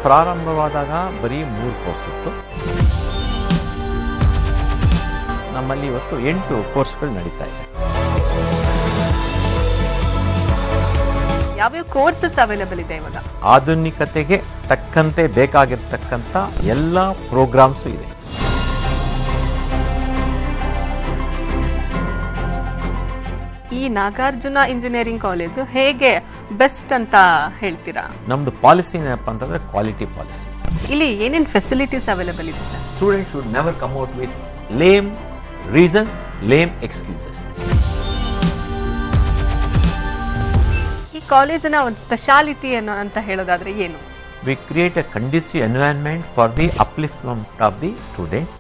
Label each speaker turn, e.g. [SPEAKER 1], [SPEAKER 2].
[SPEAKER 1] ಪ್ರಾರಂಭವಾದಾಗ ಬರೀ 3 ಕೋರ್ಸ್ ಇತ್ತು. ನಮ್ಮಲ್ಲಿ ಇವತ್ತು 8 ಕೋರ್ಸ್ಗಳು ನಡೀತಾ ಇದೆ.
[SPEAKER 2] ಯಾವ್ಯಾವ ಕೋರ್ಸಸ್ ಅವೈಲೇಬಲ್ ಇದೆ ಇವಾಗ?
[SPEAKER 1] ಆಧುನಿಕತೆಗೆ ತಕ್ಕಂತೆ ಬೇಕಾಗಿರ್ತಕ್ಕಂಥ ಎಲ್ಲ ಪ್ರೋಗ್ರಾಮ್ಸು ಇದೆ.
[SPEAKER 2] ಈ ನಾಗಾರ್ಜುನ ಇಂಜಿನಿಯರಿಂಗ್ ಕಾಲೇಜು ಹೇಗೆ ಬೆಸ್ಟ್ ಅಂತ ಹೇಳ್ತೀರಾ?
[SPEAKER 1] ನಮ್ದು ಪಾಲಿಸಿ ಏನಪ್ಪ ಅಂತಂದ್ರೆ ಕ್ವಾಲಿಟಿ ಪಾಲಿಸಿ.
[SPEAKER 2] ಇಲ್ಲಿ ಏನೇನು ಫೆಸಿಲಿಟೀಸ್ ಅವೈಲೇಬಲ್ ಇದೆ sir?
[SPEAKER 1] Students should never come out with ಲೇಮ್ reasons, ಲೇಮ್ excuses.
[SPEAKER 2] ಈ ಕಾಲೇಜಿನ ಒಂದು ಸ್ಪೆಷಾಲಿಟಿ ಅಂತ ಹೇಳೋದಾದ್ರೆ ಏನು?
[SPEAKER 1] We create a conducive environment for the upliftment of the students.